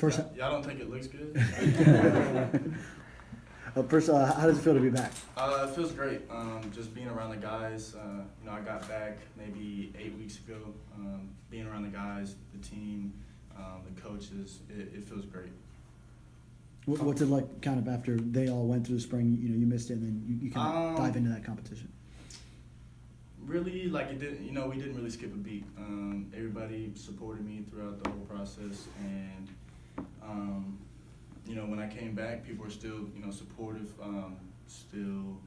First, y'all don't think it looks good? First, how does it feel to be back? It feels great. Just being around the guys. I got back maybe 8 weeks ago. Being around the guys, the team, the coaches, it feels great. What's it like, kind of after they all went through the spring? You missed it, and then you kind of dive into that competition. Really, like it didn't. We didn't really skip a beat. Everybody supported me throughout the whole process, and when I came back, people were still, supportive, still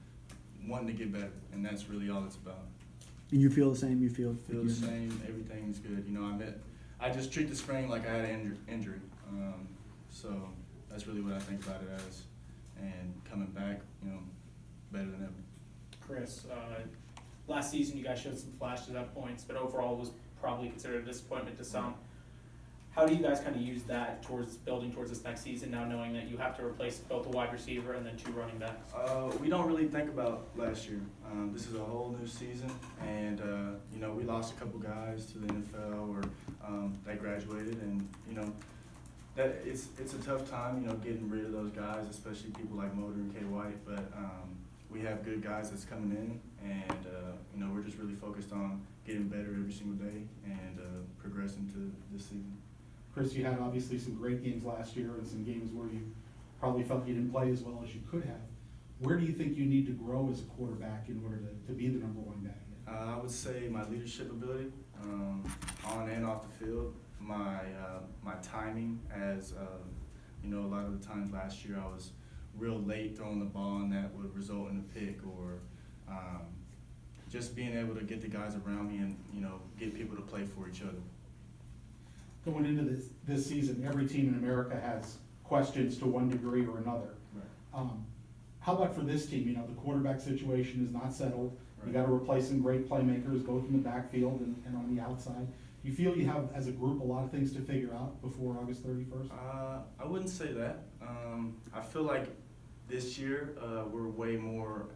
wanting to get better, and that's really all it's about. And you feel the same? You feel the same. Everything's good. I just treat the spring like I had an injury. So that's really what I think about it as, and coming back, better than ever. Chris, last season you guys showed some flashes at points, but overall was probably considered a disappointment to some. How do you guys kind of use that towards building towards this next season, now knowing that you have to replace both a wide receiver and then 2 running backs? We don't really think about last year. This is a whole new season, and we lost a couple guys to the NFL or they graduated, and that it's a tough time, getting rid of those guys, especially people like Motor and K. White. But we have good guys that's coming in, and we're just really focused on getting better every single day and progressing to this season. Chris, you had obviously some great games last year and some games where you probably felt you didn't play as well as you could have. Where do you think you need to grow as a quarterback in order to be the number 1 guy? I would say my leadership ability, on and off the field. My timing, as a lot of the times last year I was real late throwing the ball, and that would result in a pick, or just being able to get the guys around me and get people to play for each other. Going into this season, every team in America has questions to one degree or another. Right. How about for this team? The quarterback situation is not settled. Right. You got to replace some great playmakers, both in the backfield and on the outside. You feel you have, as a group, a lot of things to figure out before August 31st? I wouldn't say that. I feel like this year we're way more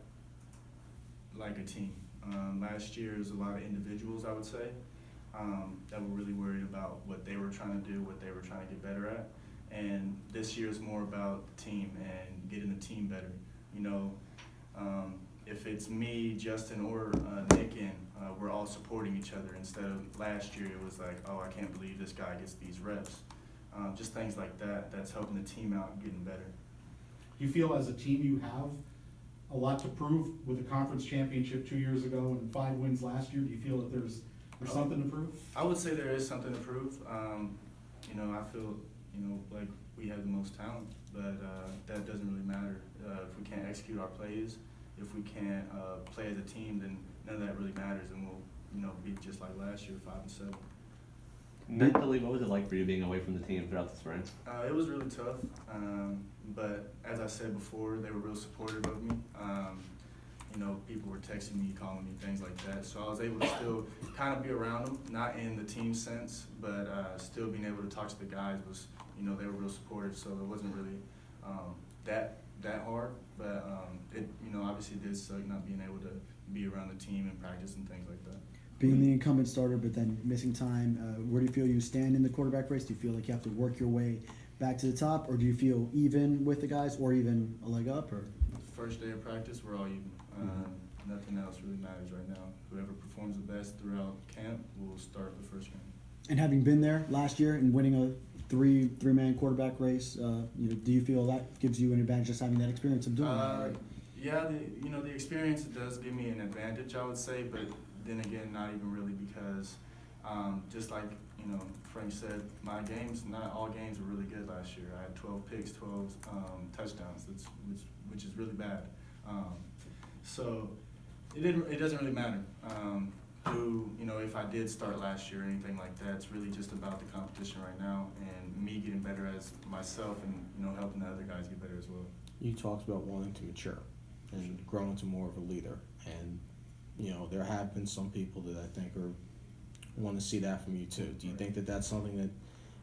like a team. Last year was a lot of individuals, I would say, that were really worried about what they were trying to do, what they were trying to get better at. And this year is more about the team and getting the team better. If it's me, Justin, or Nick in, we're all supporting each other, instead of last year it was like, oh, I can't believe this guy gets these reps. Just things like that, that's helping the team out and getting better. You feel as a team you have a lot to prove with the conference championship 2 years ago and 5 wins last year? Do you feel that there's something to prove? I would say there is something to prove. I feel, like we have the most talent, but that doesn't really matter. If we can't execute our plays, if we can't play as a team, then none of that really matters, and we'll, be just like last year, 5-7. Mentally, what was it like for you being away from the team throughout the spring? It was really tough, but as I said before, they were real supportive of me. People were texting me, calling me, things like that. So I was able to still kind of be around them, not in the team sense, but still being able to talk to the guys was, they were real supportive. So it wasn't really that hard, but it, obviously did suck not being able to be around the team and practice and things like that. Being the incumbent starter, but then missing time, where do you feel you stand in the quarterback race? Do you feel like you have to work your way back to the top, or do you feel even with the guys, or even a leg up? Or first day of practice, we're all even. Nothing else really matters right now. Whoever performs the best throughout camp will start the first game. And having been there last year and winning a three-man quarterback race, do you feel that gives you an advantage, just having that experience of doing that? Right? Yeah, the experience does give me an advantage, I would say, but then again, not even really, because just like Frank said, my games, not all games were really good last year. I had 12 picks, 12 touchdowns, which is really bad. So it doesn't really matter if I did start last year or anything like that. It's really just about the competition right now and me getting better as myself and helping the other guys get better as well. You talked about wanting to mature and grow into more of a leader, and there have been some people that I think want to see that from you too. Do you think that that's something that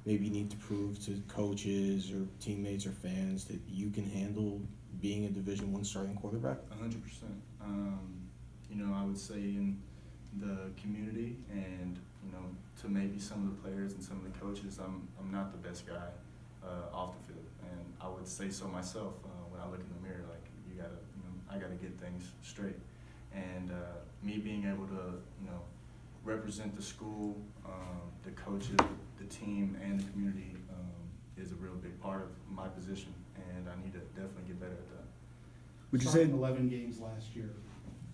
maybe you need to prove to coaches or teammates or fans, that you can handle being a Division I starting quarterback? 100%. I would say in the community and to maybe some of the players and some of the coaches, I'm not the best guy. off the field. And I would say so myself when I look in the mirror, like, I gotta get things straight. And me being able to, represent the school, the coaches, the team, and the community is a real big part of my position, and I need to definitely get better at that. Would you say Starting 11 games last year,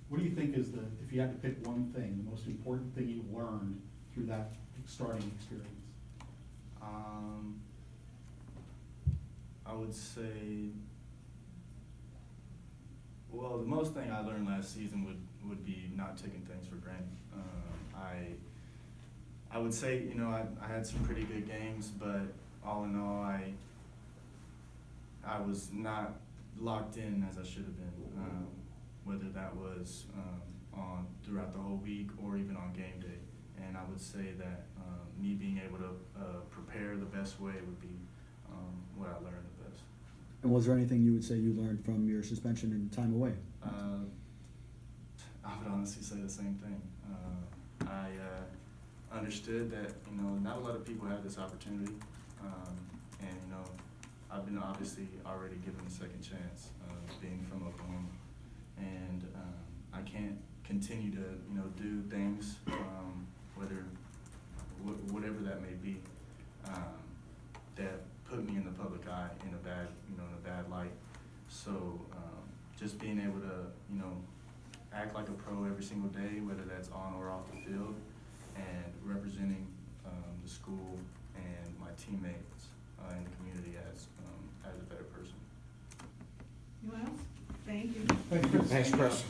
what do you think is if you had to pick one thing, the most important thing you learned through that starting experience? I would say, well, the most thing I learned last season would be not taking things for granted. I would say, I had some pretty good games, but all in all, I was not locked in as I should have been, whether that was on throughout the whole week or even on game day. And I would say that me being able to prepare the best way would be what I learned the best. And was there anything you would say you learned from your suspension and time away? I would honestly say the same thing. I understood that not a lot of people have this opportunity, and I've been obviously already given a second chance, being from Oklahoma, and I can't continue to do things, whatever that may be, that put me in the public eye in a bad light. So just being able to act like a pro every single day, whether that's on or off the field, and representing the school and my teammates and the community as a better person. Anyone else? Thank you. Thank you. Thanks, Chris.